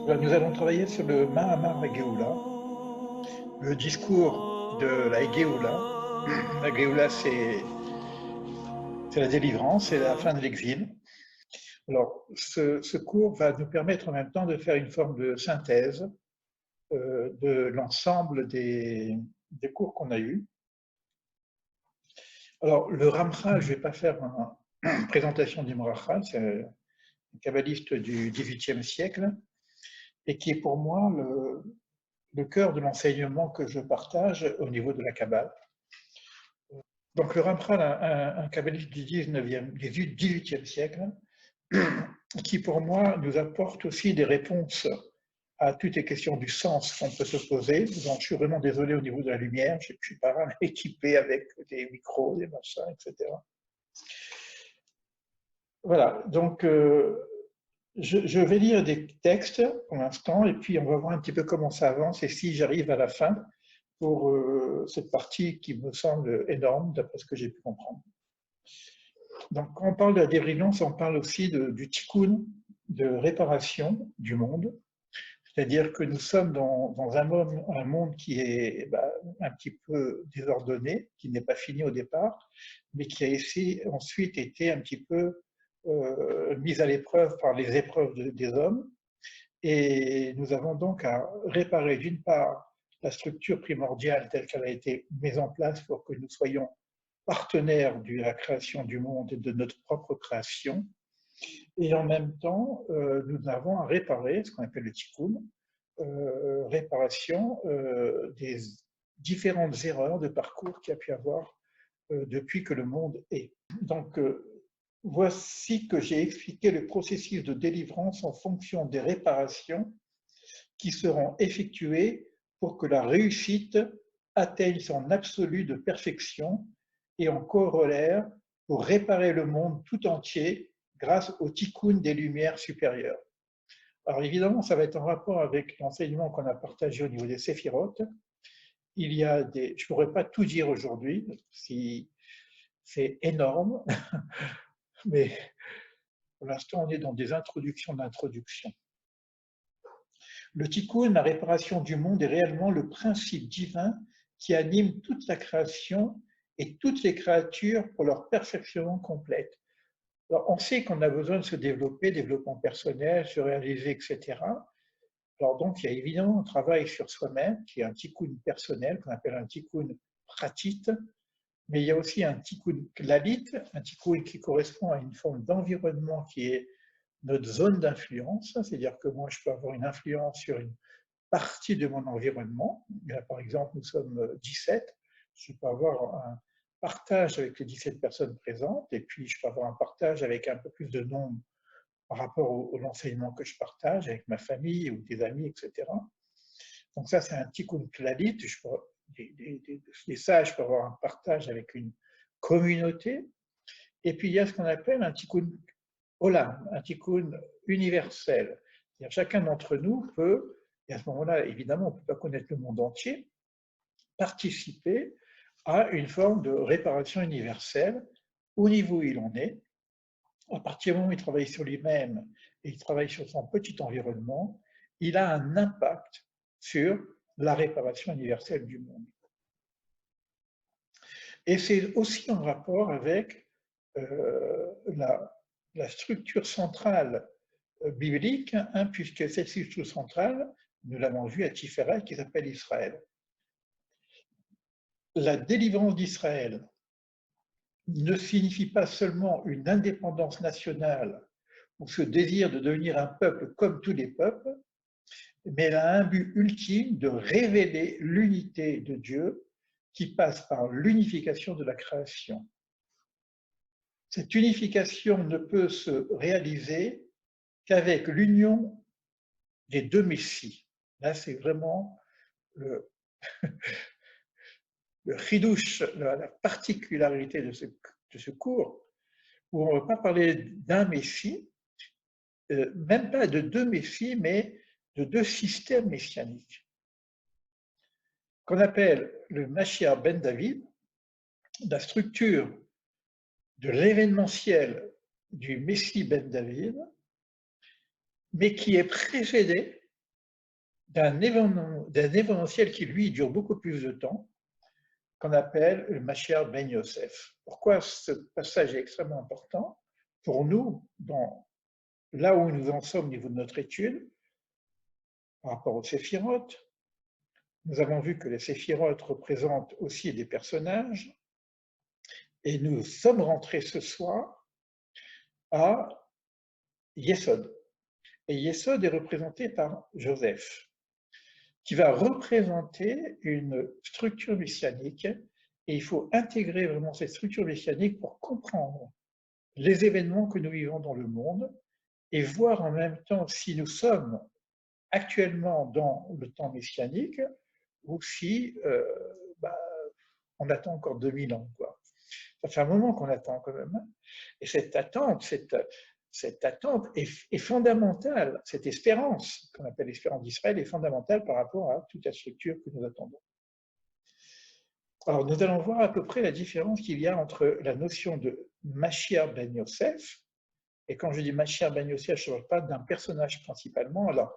Alors, nous allons travailler sur le Mahamar Géoula, le discours de la Géoula. La Géoula, c'est la délivrance, c'est la fin de l'exil. Alors, ce cours va nous permettre en même temps de faire une forme de synthèse de l'ensemble des cours qu'on a eus. Alors, le Ramchal, je ne vais pas faire une présentation du Ramchal, c'est un kabbaliste du XVIIIe siècle, et qui est pour moi le cœur de l'enseignement que je partage au niveau de la Kabbale. Donc le Ramchal, un kabbaliste du 18e siècle, qui pour moi nous apporte aussi des réponses à toutes les questions du sens qu'on peut se poser. Donc, je suis vraiment désolé au niveau de la lumière, je ne suis pas équipé avec des micros, des machins, etc. Voilà, donc je vais lire des textes pour l'instant, et puis on va voir un petit peu comment ça avance, et si j'arrive à la fin pour cette partie qui me semble énorme, d'après ce que j'ai pu comprendre. Donc, quand on parle de la délivrance, on parle aussi du tikkun, de réparation du monde. C'est-à-dire que nous sommes dans un monde qui est un petit peu désordonné, qui n'est pas fini au départ, mais qui a ensuite été un petit peu mis à l'épreuve par les épreuves des hommes. Et nous avons donc à réparer d'une part la structure primordiale telle qu'elle a été mise en place pour que nous soyons partenaires de la création du monde et de notre propre création. Et en même temps, nous avons à réparer ce qu'on appelle le tikkun, réparation des différentes erreurs de parcours qu'il y a pu avoir depuis que le monde est. Donc, voici que j'ai expliqué le processus de délivrance en fonction des réparations qui seront effectuées pour que la réussite atteigne son absolu de perfection et en corollaire pour réparer le monde tout entier grâce au tikkun des lumières supérieures. Alors évidemment, ça va être en rapport avec l'enseignement qu'on a partagé au niveau des séphirotes. Il y a je ne pourrais pas tout dire aujourd'hui, si c'est énorme, mais pour l'instant, on est dans des introductions d'introduction. Le tikkun, la réparation du monde, est réellement le principe divin qui anime toute la création et toutes les créatures pour leur perfectionnement complète. Alors, on sait qu'on a besoin de se développer, développement personnel, se réaliser, etc. Alors donc, il y a évidemment un travail sur soi-même, qui est un tikkun personnel, qu'on appelle un tikkun pratit, mais il y a aussi un tikkun klalit, un tikkun qui correspond à une forme d'environnement qui est notre zone d'influence, c'est-à-dire que moi, je peux avoir une influence sur une partie de mon environnement. Là, par exemple, nous sommes 17, je peux avoir un partage avec les 17 personnes présentes, et puis je peux avoir un partage avec un peu plus de nombre par rapport à l'enseignement que je partage avec ma famille ou des amis, etc. Donc ça, c'est un tikkun klalit. Les sages peuvent avoir un partage avec une communauté. Et puis, il y a ce qu'on appelle un tikkun olam, un tikkun universel. C'est-à-dire, chacun d'entre nous peut, et à ce moment-là, évidemment, on ne peut pas connaître le monde entier, participer à une forme de réparation universelle au niveau où il en est. À partir du moment où il travaille sur lui-même et il travaille sur son petit environnement, il a un impact sur la réparation universelle du monde. Et c'est aussi en rapport avec la structure centrale biblique, hein, puisque cette structure centrale, nous l'avons vu à Tiferet, qui s'appelle Israël. La délivrance d'Israël ne signifie pas seulement une indépendance nationale ou ce désir de devenir un peuple comme tous les peuples, mais elle a un but ultime de révéler l'unité de Dieu qui passe par l'unification de la création. Cette unification ne peut se réaliser qu'avec l'union des deux messies. Là, c'est vraiment le chidouche, la particularité de ce cours, où on ne va pas parler d'un messie, même pas de deux messies, mais de deux systèmes messianiques, qu'on appelle le Mashiach ben David, la structure de l'événementiel du Messie ben David, mais qui est précédé d'un événementiel qui, lui, dure beaucoup plus de temps, qu'on appelle le Mashiach ben Yosef. Pourquoi ce passage est extrêmement important? Pour nous, là où nous en sommes au niveau de notre étude, par rapport aux séphirotes, nous avons vu que les séphirotes représentent aussi des personnages, et nous sommes rentrés ce soir à Yesod. Et Yesod est représenté par Joseph, qui va représenter une structure messianique, et il faut intégrer vraiment cette structure messianique pour comprendre les événements que nous vivons dans le monde et voir en même temps si nous sommes actuellement dans le temps messianique ou si on attend encore 2000 ans, quoi. Ça fait un moment qu'on attend quand même. Et cette attente est fondamentale. Cette espérance, qu'on appelle l'espérance d'Israël, est fondamentale par rapport à toute la structure que nous attendons. Alors, nous allons voir à peu près la différence qu'il y a entre la notion de Mashiach ben Yosef, et quand je dis Mashiach ben Yosef, je ne parle pas d'un personnage principalement. Alors,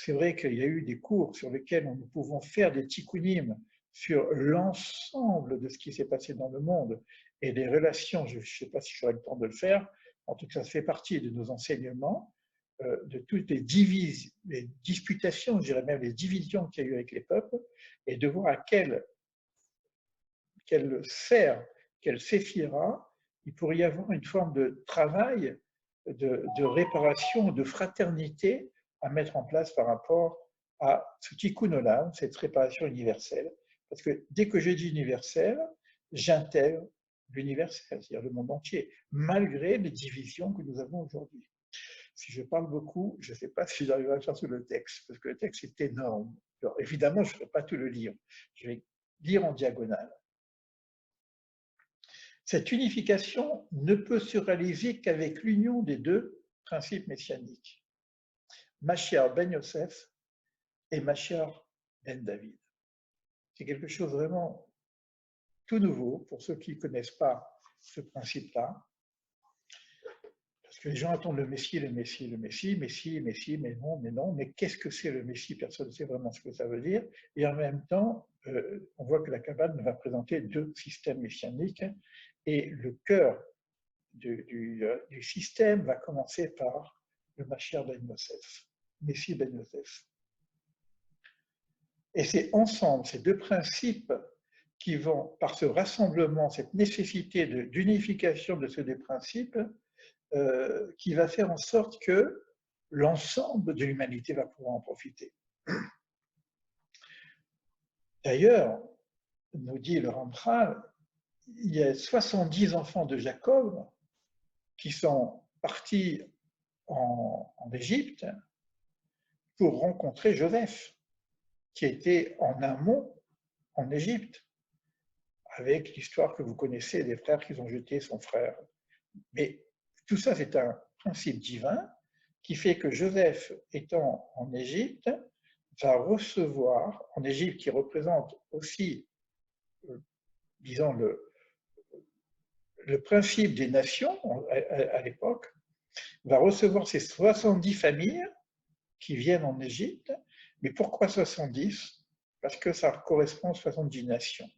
c'est vrai qu'il y a eu des cours sur lesquels nous pouvons faire des tikkunim sur l'ensemble de ce qui s'est passé dans le monde et des relations, je ne sais pas si j'aurai le temps de le faire, en tout cas ça fait partie de nos enseignements, de toutes les disputations, je dirais même les divisions qu'il y a eu avec les peuples, et de voir à quelle sphère, quelle séphira, il pourrait y avoir une forme de travail, de réparation, de fraternité à mettre en place par rapport à ce tikkun olam, cette réparation universelle. Parce que dès que je dis universel, j'intègre l'universel, c'est-à-dire le monde entier, malgré les divisions que nous avons aujourd'hui. Si je parle beaucoup, je ne sais pas si j'arriverai à faire sur le texte, parce que le texte est énorme. Alors, évidemment, je ne ferai pas tout le lire. Je vais lire en diagonale. Cette unification ne peut se réaliser qu'avec l'union des deux principes messianiques, Mashiach ben Yosef et Mashiach ben David. C'est quelque chose vraiment tout nouveau pour ceux qui ne connaissent pas ce principe-là. Parce que les gens attendent le Messie, le Messie, le Messie, Messie, Messie, mais non, mais qu'est-ce que c'est le Messie? Personne ne sait vraiment ce que ça veut dire. Et en même temps, on voit que la Kabbale va présenter deux systèmes messianiques, et le cœur du système va commencer par le Mashiach ben Yosef, Messie ben Yosef. Et c'est ensemble, ces deux principes qui vont, par ce rassemblement, cette nécessité d'unification de ces deux principes, qui va faire en sorte que l'ensemble de l'humanité va pouvoir en profiter. D'ailleurs, nous dit le Ramchal, il y a 70 enfants de Jacob qui sont partis en Égypte pour rencontrer Joseph, qui était en amont en Égypte, avec l'histoire que vous connaissez des frères qui ont jeté son frère. Mais tout ça, c'est un principe divin qui fait que Joseph, étant en Égypte, va recevoir, en Égypte qui représente aussi, disons, le principe des nations à l'époque, va recevoir ces 70 familles qui viennent en Égypte. Mais pourquoi 70? Parce que ça correspond aux 70 nations.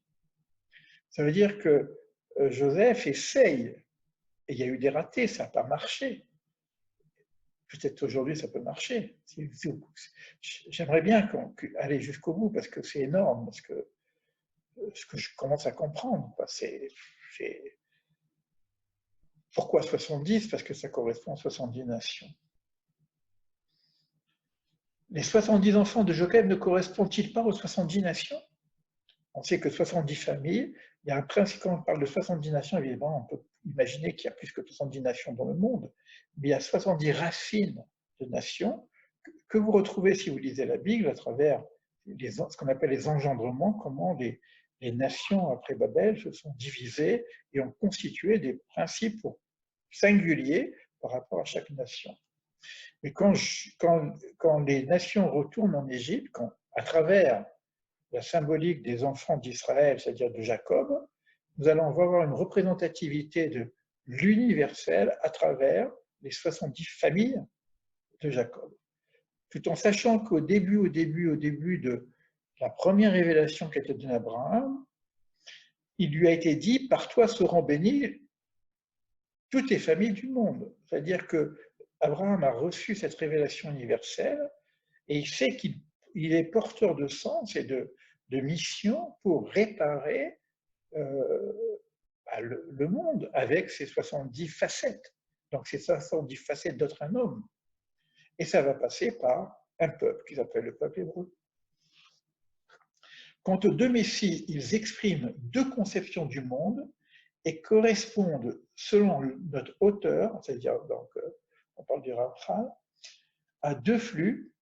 Ça veut dire que Joseph essaye, et il y a eu des ratés, ça n'a pas marché. Peut-être aujourd'hui ça peut marcher. J'aimerais bien aller jusqu'au bout parce que c'est énorme, parce que ce que je commence à comprendre, pourquoi 70? Parce que ça correspond à 70 nations. Les 70 enfants de Jacob ne correspondent-ils pas aux 70 nations? On sait que 70 familles, il y a un principe, quand on parle de 70 nations, évidemment, on peut imaginer qu'il y a plus que 70 nations dans le monde, mais il y a 70 racines de nations que vous retrouvez si vous lisez la Bible à travers ce qu'on appelle les engendrements, comment les nations après Babel se sont divisées et ont constitué des principes singuliers par rapport à chaque nation. Mais quand les nations retournent en Égypte, à travers la symbolique des enfants d'Israël, c'est-à-dire de Jacob, nous allons avoir une représentativité de l'universel à travers les 70 familles de Jacob. tout en sachant qu'au début de la première révélation qu'a été donnée à Abraham, il lui a été dit, par toi seront bénies toutes les familles du monde. C'est-à-dire que Abraham a reçu cette révélation universelle et il sait qu'il est porteur de sens et de mission pour réparer le monde avec ses 70 facettes. Donc ces 70 facettes d'être un homme. Et ça va passer par un peuple qu'ils appellent le peuple hébreu. Quant aux deux messies, ils expriment deux conceptions du monde et correspondent, selon notre auteur, c'est-à-dire donc on parle du Ramchal, à deux flux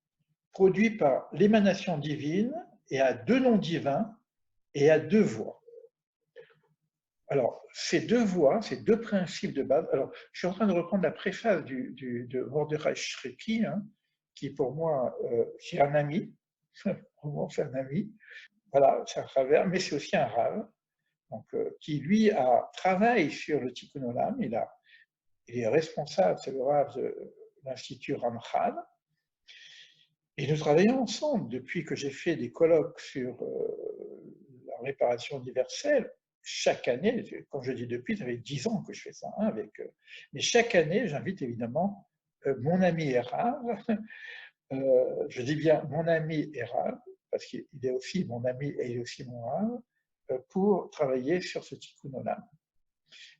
produits par l'émanation divine et à deux noms divins et à deux voix. Alors, ces deux voies, ces deux principes de base, alors je suis en train de reprendre la préface de Mordechai Shreki, hein, qui pour moi, c'est un ami, vraiment c'est un ami, voilà, c'est un travers, mais c'est aussi un rave, donc, qui lui travaille sur le Tikkun Olam, il est responsable, c'est le rave de l'Institut Ramchal, et nous travaillons ensemble depuis que j'ai fait des colloques sur la réparation universelle. Chaque année, quand je dis depuis, ça fait 10 ans que je fais ça, hein, mais chaque année, j'invite évidemment mon ami Erav, je dis bien mon ami Erav, parce qu'il est aussi mon ami et il est aussi mon Rav, pour travailler sur ce Tikkun Olam,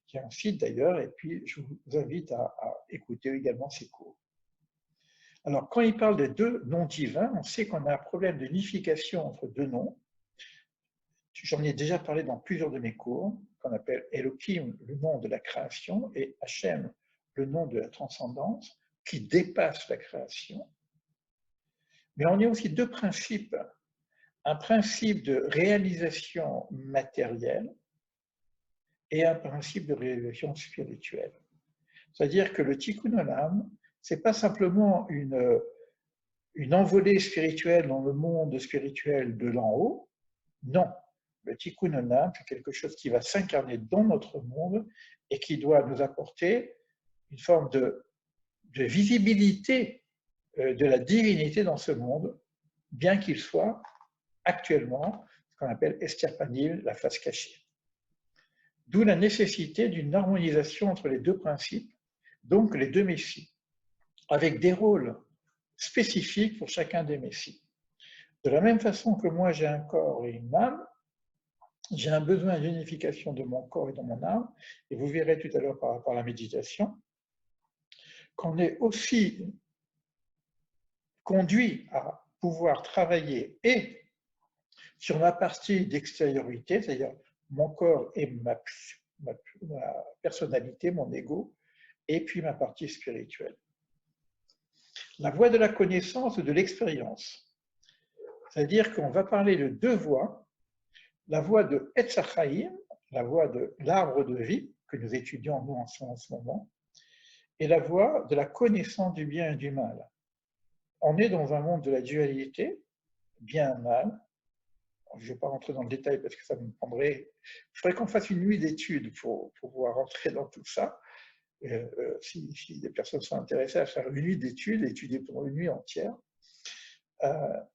qui est un site d'ailleurs, et puis je vous invite à écouter également ses cours. Alors, quand il parle des deux noms divins, on sait qu'on a un problème d'unification entre deux noms. J'en ai déjà parlé dans plusieurs de mes cours, qu'on appelle Elohim, le nom de la création, et Hachem, le nom de la transcendance, qui dépasse la création. Mais on a aussi deux principes. Un principe de réalisation matérielle et un principe de réalisation spirituelle. C'est-à-dire que le Tikkun Olam, ce n'est pas simplement une envolée spirituelle dans le monde spirituel de l'en haut. Non, le Tikkun Olam, c'est quelque chose qui va s'incarner dans notre monde et qui doit nous apporter une forme de visibilité de la divinité dans ce monde, bien qu'il soit actuellement ce qu'on appelle estirpanil, la face cachée. D'où la nécessité d'une harmonisation entre les deux principes, donc les deux messies, avec des rôles spécifiques pour chacun des messies. De la même façon que moi j'ai un corps et une âme, j'ai un besoin d'unification de mon corps et de mon âme, et vous verrez tout à l'heure par rapport à la méditation, qu'on est aussi conduit à pouvoir travailler et sur ma partie d'extériorité, c'est-à-dire mon corps et ma personnalité, mon ego, et puis ma partie spirituelle. La voie de la connaissance et de l'expérience. C'est-à-dire qu'on va parler de deux voies, la voie de Etz HaChaim, la voie de l'arbre de vie, que nous étudions nous en ce moment, et la voie de la connaissance du bien et du mal. On est dans un monde de la dualité, bien et mal. Je ne vais pas rentrer dans le détail parce que ça me prendrait... Il faudrait qu'on fasse une nuit d'études pour pouvoir rentrer dans tout ça. Si des personnes sont intéressées à faire une nuit d'études, étudier pendant une nuit entière.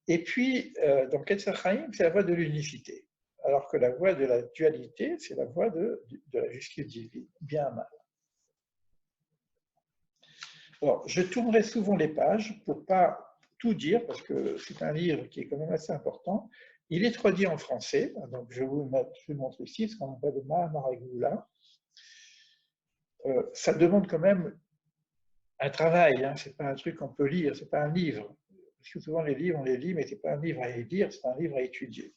Et puis, dans Etz HaChaim, c'est la voie de l'unicité, alors que la voie de la dualité, c'est la voie de la justice divine, bien et mal. Alors, je tournerai souvent les pages pour ne pas tout dire, parce que c'est un livre qui est quand même assez important. Il est traduit en français, donc je vous montre ici ce qu'on appelle le Mahamar Geoula. Ça demande quand même un travail, hein, ce n'est pas un truc qu'on peut lire, ce n'est pas un livre. Parce que souvent les livres, on les lit, mais ce n'est pas un livre à lire, c'est un livre à étudier.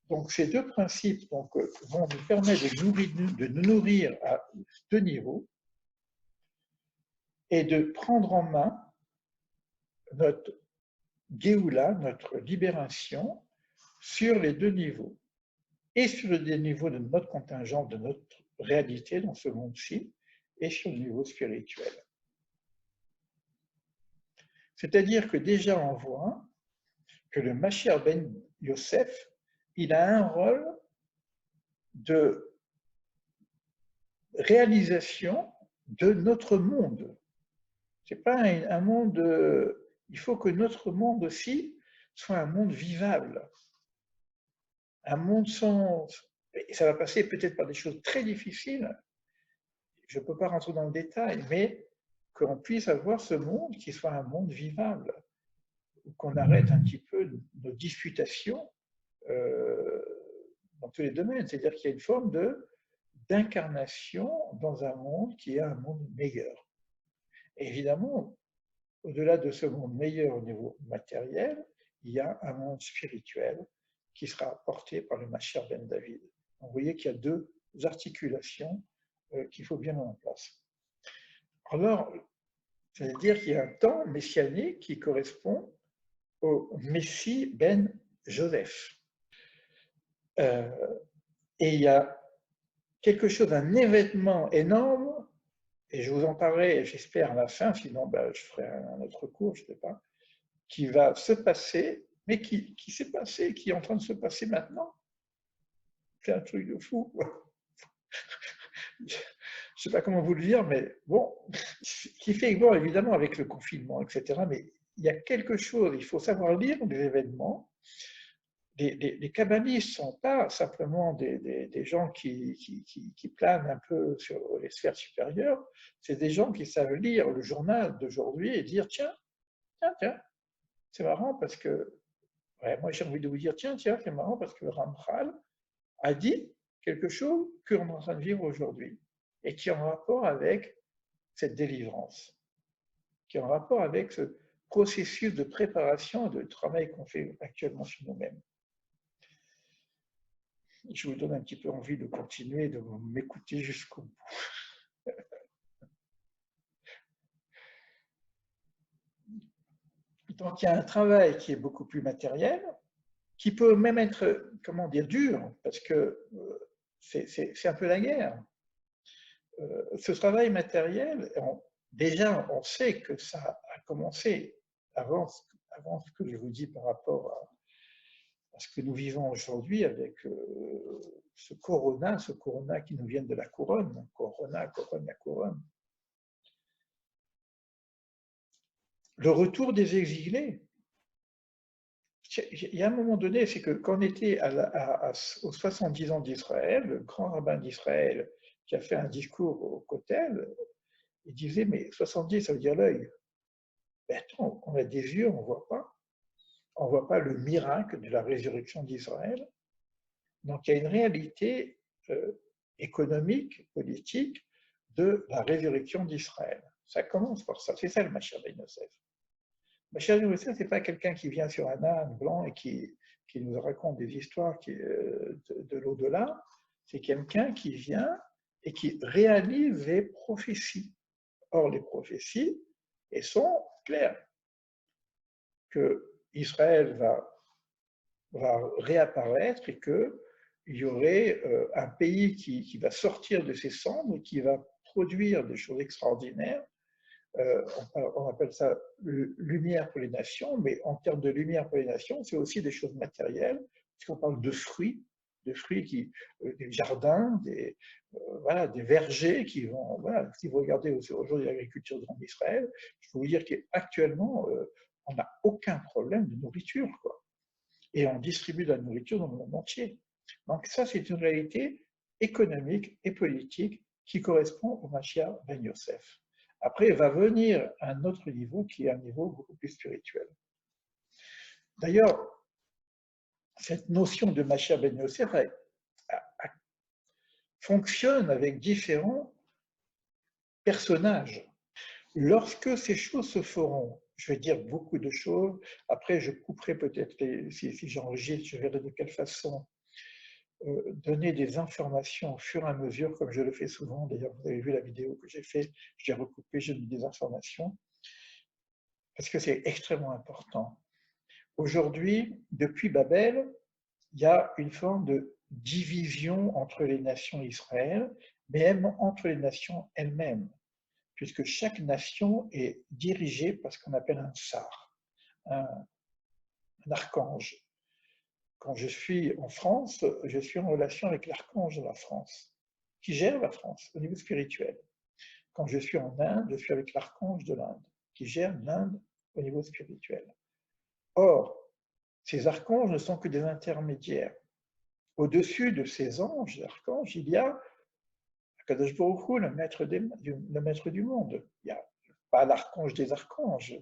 Donc ces deux principes vont nous permettre de nous nourrir à deux niveaux et de prendre en main notre Géoula, notre libération, sur les deux niveaux, et sur le niveau de notre contingent, de notre réalité dans ce monde-ci, et sur le niveau spirituel. C'est-à-dire que déjà on voit que le Mashiach ben Yosef, il a un rôle de réalisation de notre monde. Ce n'est pas un monde il faut que notre monde aussi soit un monde vivable, un monde sans... Et ça va passer peut-être par des choses très difficiles, je ne peux pas rentrer dans le détail, mais qu'on puisse avoir ce monde qui soit un monde vivable, qu'on arrête un petit peu nos disputations euh, dans tous les domaines. C'est-à-dire qu'il y a une forme d'incarnation dans un monde qui est un monde meilleur. Et évidemment, au-delà de ce monde meilleur au niveau matériel, il y a un monde spirituel qui sera porté par le Mashiach ben David. Donc, vous voyez qu'il y a deux articulations qu'il faut bien mettre en place. Alors, c'est-à-dire qu'il y a un temps messianique qui correspond au Messie ben Joseph. Et il y a quelque chose, un événement énorme, et je vous en parlerai, j'espère, à la fin, sinon ben, je ferai un autre cours, je ne sais pas, qui va se passer, mais qui s'est passé, qui est en train de se passer maintenant. C'est un truc de fou. Je ne sais pas comment vous le dire, mais bon, qui fait, bon, évidemment, avec le confinement, etc., mais il y a quelque chose, il faut savoir lire les événements. Les kabbalistes ne sont pas simplement des gens qui planent un peu sur les sphères supérieures, c'est des gens qui savent lire le journal d'aujourd'hui et dire tiens, c'est marrant parce que, ouais, moi j'ai envie de vous dire tiens, c'est marrant parce que le Ramchal a dit quelque chose qu'on est en train de vivre aujourd'hui et qui est en rapport avec cette délivrance, qui est en rapport avec ce processus de préparation et de travail qu'on fait actuellement sur nous-mêmes. Je vous donne un petit peu envie de continuer, de m'écouter jusqu'au bout. Donc il y a un travail qui est beaucoup plus matériel, qui peut même être, comment dire, dur, parce que c'est un peu la guerre. Ce travail matériel, déjà on sait que ça a commencé avant ce que je vous dis par rapport à ce que nous vivons aujourd'hui avec ce corona qui nous vient de la couronne, corona, couronne. Le retour des exilés. Il y a un moment donné, c'est que quand on était aux 70 ans d'Israël, le grand rabbin d'Israël qui a fait un discours au Kotel, il disait, mais 70, ça veut dire l'œil. Ben attends, on a des yeux, on ne voit pas le miracle de la résurrection d'Israël. Donc il y a une réalité économique, politique, de la résurrection d'Israël. Ça commence par ça, c'est ça le Mashiach ben Yosef. Mashiach ben Yosef, ce n'est pas quelqu'un qui vient sur un âne blanc et qui nous raconte des histoires de l'au-delà, c'est quelqu'un qui vient et qui réalise les prophéties. Or, les prophéties, elles sont claires, que Israël va réapparaître et qu'il y aurait un pays qui va sortir de ses cendres et qui va produire des choses extraordinaires. On appelle ça lumière pour les nations, mais en termes de lumière pour les nations, c'est aussi des choses matérielles, puisqu'on parle de fruits des jardins, voilà, des vergers qui vont. Voilà, si vous regardez aujourd'hui l'agriculture en Israël, je peux vous dire qu'actuellement, on n'a aucun problème de nourriture, quoi. Et on distribue de la nourriture dans le monde entier. Donc ça, c'est une réalité économique et politique qui correspond au Mashiach ben Yosef. Après, va venir un autre niveau qui est un niveau beaucoup plus spirituel. D'ailleurs, cette notion de Mashiach ben Yosef fonctionne avec différents personnages. Lorsque ces choses se feront, je vais dire beaucoup de choses, après je couperai peut-être, si j'enregistre, je verrai de quelle façon donner des informations au fur et à mesure, comme je le fais souvent. D'ailleurs, vous avez vu la vidéo que j'ai faite, j'ai recoupé, j'ai mis des informations, parce que c'est extrêmement important. Aujourd'hui, depuis Babel, il y a une forme de division entre les nations Israël, mais même entre les nations elles-mêmes, puisque chaque nation est dirigée par ce qu'on appelle un sar, un archange. Quand je suis en France, je suis en relation avec l'archange de la France, qui gère la France au niveau spirituel. Quand je suis en Inde, je suis avec l'archange de l'Inde, qui gère l'Inde au niveau spirituel. Or, ces archanges ne sont que des intermédiaires. Au-dessus de ces anges, archanges, il y a Akadosh Baruch Hu, le maître du monde. Il n'y a pas l'archange des archanges,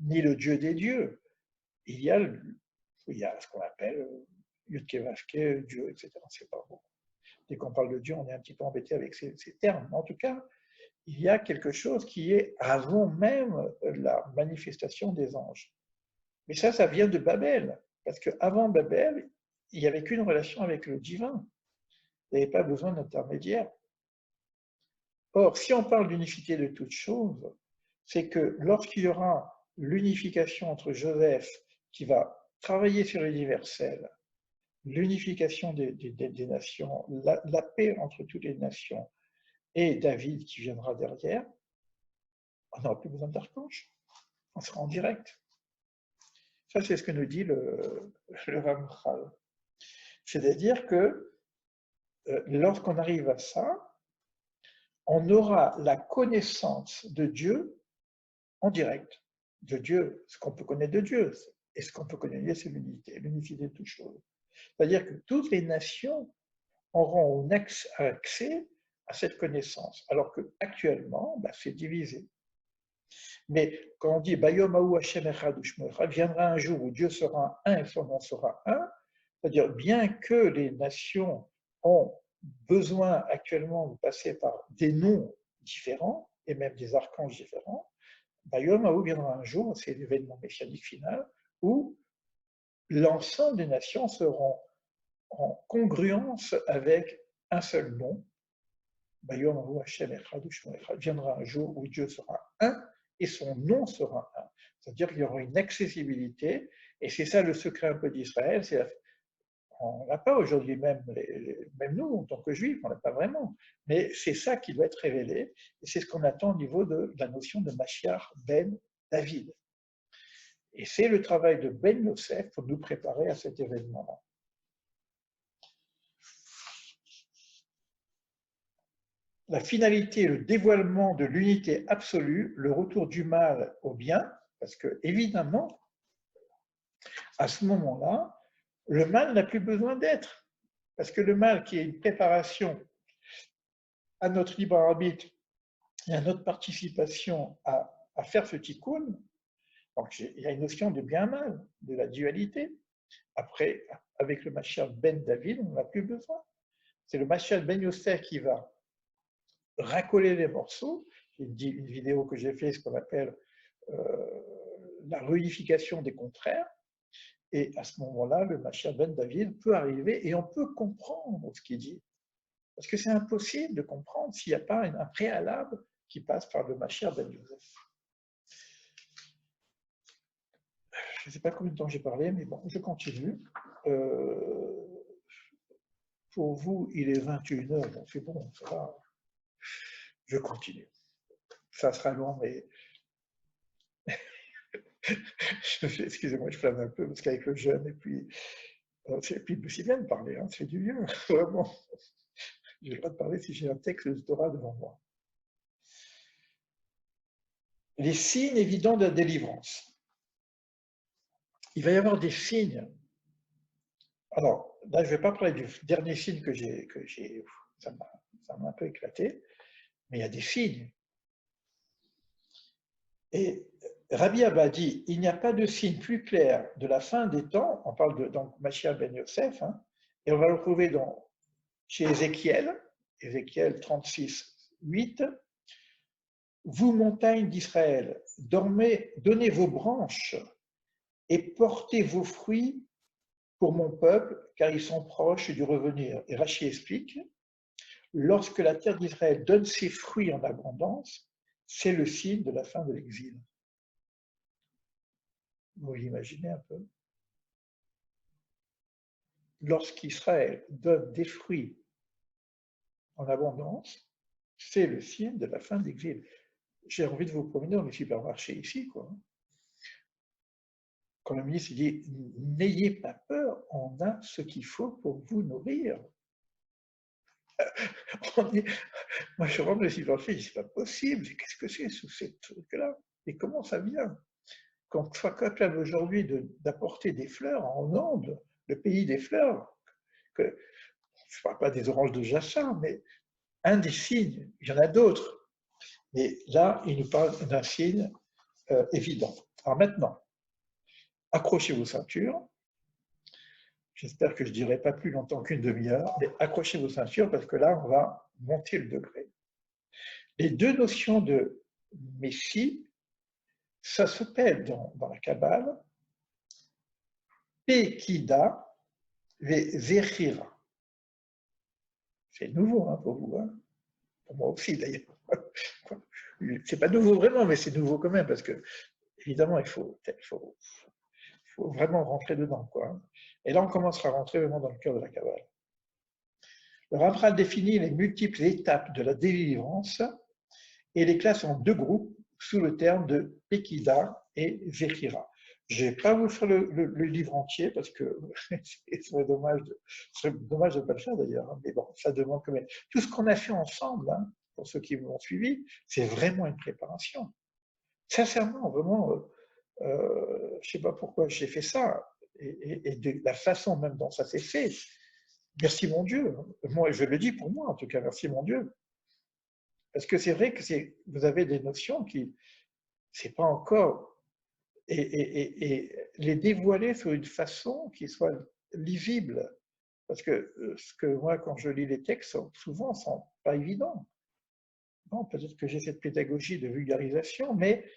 ni le Dieu des dieux. Il y a ce qu'on appelle Yudke Vavke, Dieu, etc. C'est pas bon. Dès qu'on parle de Dieu, on est un petit peu embêté avec ces termes. En tout cas, il y a quelque chose qui est avant même la manifestation des anges. Mais ça vient de Babel. Parce qu'avant Babel, il n'y avait qu'une relation avec le divin. Il n'y avait pas besoin d'intermédiaire. Or, si on parle d'unicité de toutes choses, c'est que lorsqu'il y aura l'unification entre Joseph, qui va travailler sur l'universel, l'unification des nations, la paix entre toutes les nations, et David qui viendra derrière, on n'aura plus besoin d'archange, on sera en direct. Ça, c'est ce que nous dit le Ramchal. C'est-à-dire que lorsqu'on arrive à ça, on aura la connaissance de Dieu en direct. De Dieu, ce qu'on peut connaître de Dieu, et ce qu'on peut connaître, c'est l'unicité de toutes choses. C'est-à-dire que toutes les nations auront accès à cette connaissance, alors qu'actuellement, c'est divisé. Mais quand on dit Bayom Ahu Hashem Echad Ushmo Echad, viendra un jour où Dieu sera un et son nom sera un, c'est-à-dire bien que les nations ont besoin actuellement de passer par des noms différents et même des archanges différents, Bayom Ahu viendra un jour, c'est l'événement messianique final, où l'ensemble des nations seront en congruence avec un seul nom. Bayom Ahu Hashem Echad Ushmo Echad, viendra un jour où Dieu sera un et son nom sera un. C'est-à-dire qu'il y aura une accessibilité, et c'est ça le secret un peu d'Israël, on n'a pas aujourd'hui, même nous, en tant que juifs, on n'a pas vraiment. Mais c'est ça qui doit être révélé, et c'est ce qu'on attend au niveau de la notion de Mashiach ben David. Et c'est le travail de Ben Yosef pour nous préparer à cet événement-là. La finalité, le dévoilement de l'unité absolue, le retour du mal au bien, parce que évidemment, à ce moment-là, le mal n'a plus besoin d'être. Parce que le mal, qui est une préparation à notre libre arbitre et à notre participation à faire ce tikkun, donc il y a une notion de bien-mal, de la dualité. Après, avec le Mashiach ben David, on n'a plus besoin. C'est le Mashiach ben Yosef qui va racoler les morceaux. J'ai une vidéo que j'ai faite, ce qu'on appelle la réunification des contraires. Et à ce moment-là, le Mashiach ben David peut arriver et on peut comprendre ce qu'il dit. Parce que c'est impossible de comprendre s'il n'y a pas un préalable qui passe par le Mashiach ben Yosef. Je ne sais pas combien de temps j'ai parlé, mais bon, je continue. Pour vous, il est 21h, donc c'est bon, ça va. Je continue. Ça sera long, mais excusez-moi, je flâne un peu, parce qu'avec le jeûne, et puis c'est bien de parler, hein, c'est du bien, vraiment. J'ai le droit de parler si j'ai un texte de Torah devant moi. Les signes évidents de la délivrance. Il va y avoir des signes. Alors, là, je ne vais pas parler du dernier signe que j'ai, ça m'a un peu éclaté, mais il y a des signes. Et Rabbi Abba dit, il n'y a pas de signe plus clair de la fin des temps, on parle de Mashiach ben Yosef, hein, et on va le trouver chez Ézéchiel 36, 8, vous montagnes d'Israël, donnez vos branches et portez vos fruits pour mon peuple, car ils sont proches du revenir. Et Rachi explique, lorsque la terre d'Israël donne ses fruits en abondance, c'est le signe de la fin de l'exil. Vous imaginez un peu? Lorsqu'Israël donne des fruits en abondance, c'est le signe de la fin de l'exil. J'ai envie de vous promener dans les supermarchés ici, quoi. Quand le ministre dit « N'ayez pas peur, on a ce qu'il faut pour vous nourrir ». Moi, je rentre dans le supermarché, je dis « C'est pas possible, qu'est-ce que c'est ce truc-là? Et comment ça vient ?» qu'on soit capable aujourd'hui d'apporter des fleurs en Onde, le pays des fleurs, je ne parle pas des oranges de Jachin, mais un des signes, il y en a d'autres, mais là, il nous parle d'un signe évident. Alors maintenant, accrochez vos ceintures. J'espère que je ne dirai pas plus longtemps qu'une demi-heure, mais accrochez vos ceintures parce que là, on va monter le degré. Les deux notions de Messie, ça s'appelle dans la Kabbale Pekida ve Zechira. C'est nouveau hein, pour vous, hein, pour moi aussi d'ailleurs. C'est pas nouveau vraiment, mais c'est nouveau quand même parce que évidemment il faut vraiment rentrer dedans, quoi. Et là on commencera à rentrer vraiment dans le cœur de la Kabbale. Le Ramchal définit les multiples étapes de la délivrance et les classe en deux groupes sous le terme de Pekida et Zechira. Je ne vais pas vous faire le livre entier parce que ce serait dommage de ne pas le faire d'ailleurs. Mais bon, ça demande quand même. Tout ce qu'on a fait ensemble, hein, pour ceux qui m'ont suivi, c'est vraiment une préparation. Sincèrement, vraiment, je ne sais pas pourquoi j'ai fait ça et de la façon même dont ça s'est fait. Merci mon Dieu. Moi, je le dis pour moi, en tout cas, merci mon Dieu. Parce que c'est vrai que vous avez des notions qui, c'est pas encore, et les dévoiler sur une façon qui soit lisible. Parce que ce que moi, quand je lis les textes, souvent, sont pas évidents. Bon, peut-être que j'ai cette pédagogie de vulgarisation, mais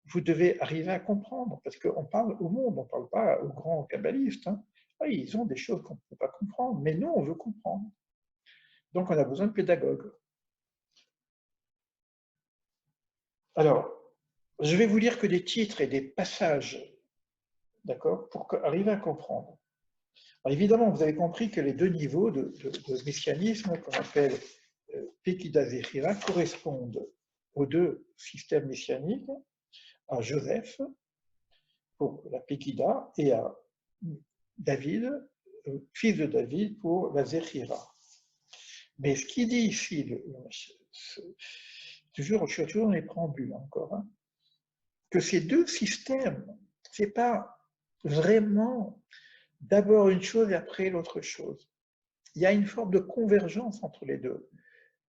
vous devez arriver à comprendre, parce qu'on parle au monde, on ne parle pas aux grands kabbalistes. Hein. Oui, ils ont des choses qu'on ne peut pas comprendre, mais nous, on veut comprendre. Donc, on a besoin de pédagogues. Alors, je vais vous lire que des titres et des passages, d'accord, pour arriver à comprendre. Alors, évidemment, vous avez compris que les deux niveaux de messianisme, qu'on appelle Pekida Zechira, correspondent aux deux systèmes messianiques, à Joseph pour la Pekida et à David, fils de David, pour la Zechira. Mais ce qu'il dit ici, je suis toujours dans les préambules encore, hein, que ces deux systèmes, ce n'est pas vraiment d'abord une chose et après l'autre chose. Il y a une forme de convergence entre les deux.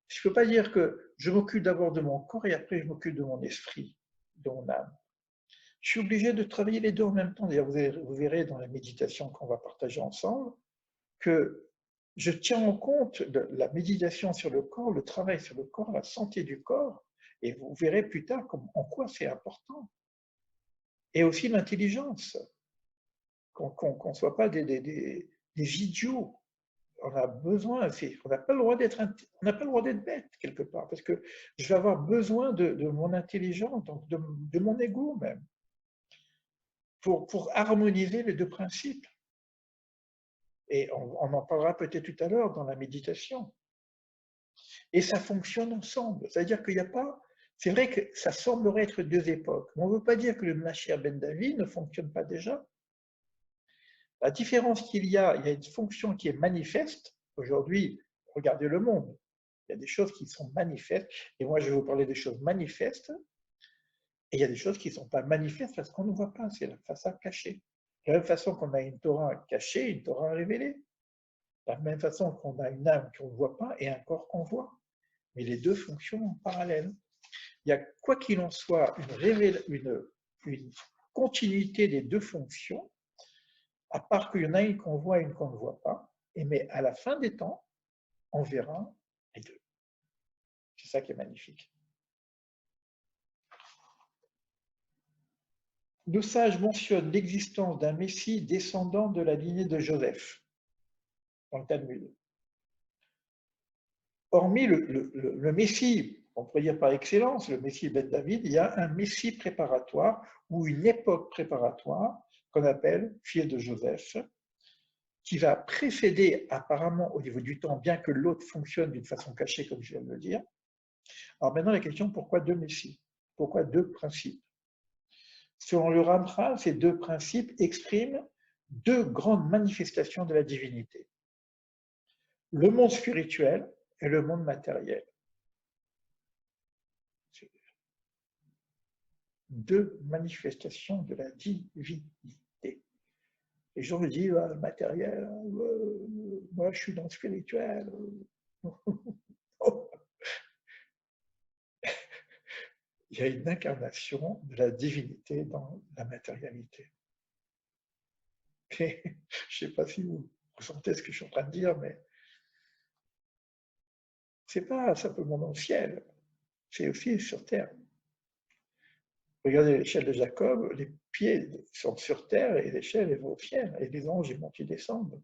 Je ne peux pas dire que je m'occupe d'abord de mon corps et après je m'occupe de mon esprit, de mon âme. Je suis obligé de travailler les deux en même temps. D'ailleurs, vous verrez dans la méditation qu'on va partager ensemble que je tiens en compte de la méditation sur le corps, le travail sur le corps, la santé du corps, et vous verrez plus tard en quoi c'est important. Et aussi l'intelligence, qu'on ne soit pas des idiots. On a besoin, on n'a pas le droit d'être bête quelque part, parce que je vais avoir besoin de mon intelligence, donc de mon ego même, pour harmoniser les deux principes. Et on en parlera peut-être tout à l'heure dans la méditation. Et ça fonctionne ensemble. C'est-à-dire qu'il n'y a pas. C'est vrai que ça semblerait être deux époques, mais on ne veut pas dire que le Mashiach ben David ne fonctionne pas déjà. La différence qu'il y a une fonction qui est manifeste. Aujourd'hui, regardez le monde. Il y a des choses qui sont manifestes, et moi je vais vous parler des choses manifestes, et il y a des choses qui ne sont pas manifestes parce qu'on ne voit pas, c'est la façade cachée. De la même façon qu'on a une Torah cachée, une Torah révélée. De la même façon qu'on a une âme qu'on ne voit pas et un corps qu'on voit. Mais les deux fonctionnent en parallèle. Il y a, quoi qu'il en soit, une continuité des deux fonctions, à part qu'il y en a une qu'on voit et une qu'on ne voit pas, mais à la fin des temps, on verra les deux. C'est ça qui est magnifique. Nos sages mentionnent l'existence d'un Messie descendant de la lignée de Joseph, dans le Talmud. Hormis le Messie, on pourrait dire par excellence, le Messie ben David, il y a un Messie préparatoire ou une époque préparatoire qu'on appelle fils de Joseph, qui va précéder apparemment au niveau du temps, bien que l'autre fonctionne d'une façon cachée, comme je viens de le dire. Alors maintenant, la question, pourquoi deux Messies? Pourquoi deux principes? Selon le Ramchal, ces deux principes expriment deux grandes manifestations de la divinité. Le monde spirituel et le monde matériel. deux manifestations de la divinité. Les gens me disent, ah, le matériel, moi je suis dans le spirituel. Il y a une incarnation de la divinité dans la matérialité. Et je ne sais pas si vous ressentez ce que je suis en train de dire, mais ce n'est pas simplement dans le ciel, c'est aussi sur terre. Regardez l'échelle de Jacob, les pieds sont sur terre et l'échelle est au ciel, et les anges ils montent et descendent.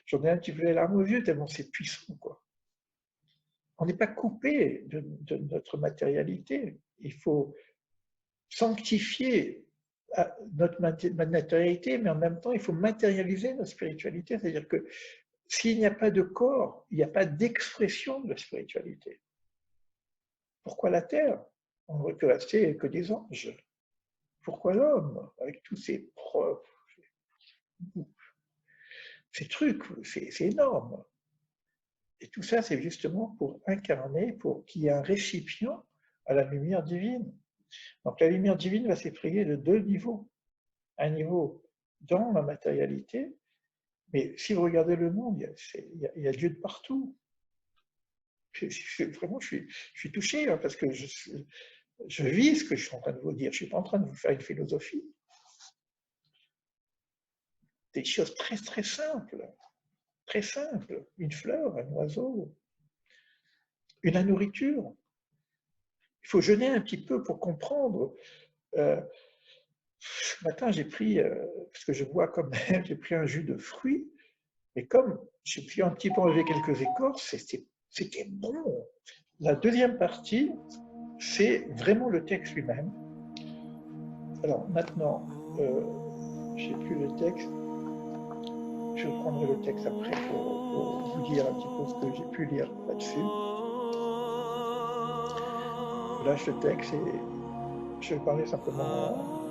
J'en ai un petit peu les larmes aux yeux tellement c'est puissant, quoi. On n'est pas coupé de notre matérialité. Il faut sanctifier notre matérialité, mais en même temps, il faut matérialiser notre spiritualité. C'est-à-dire que s'il n'y a pas de corps, il n'y a pas d'expression de la spiritualité. Pourquoi la terre? On aurait pu rester que des anges. Pourquoi l'homme, avec tous ses preuves, ces trucs, c'est énorme. Et tout ça, c'est justement pour incarner, pour qu'il y ait un récipient à la lumière divine. Donc la lumière divine va s'exprimer de deux niveaux. Un niveau dans la matérialité, mais si vous regardez le monde, il y a Dieu de partout. Vraiment, je suis touché hein, parce que je vis ce que je suis en train de vous dire. Je ne suis pas en train de vous faire une philosophie. Des choses très très simples. Très simples. Une fleur, un oiseau, la nourriture. Il faut jeûner un petit peu pour comprendre. Ce matin, j'ai pris, parce que je bois comme même, j'ai pris un jus de fruits, mais comme j'ai pu un petit peu enlever quelques écorces, c'était bon. La deuxième partie, c'est vraiment le texte lui-même. Alors maintenant, je n'ai plus le texte. Je prendrai le texte après pour vous dire un petit peu ce que j'ai pu lire là-dessus. Je lâche le texte et je vais parler simplement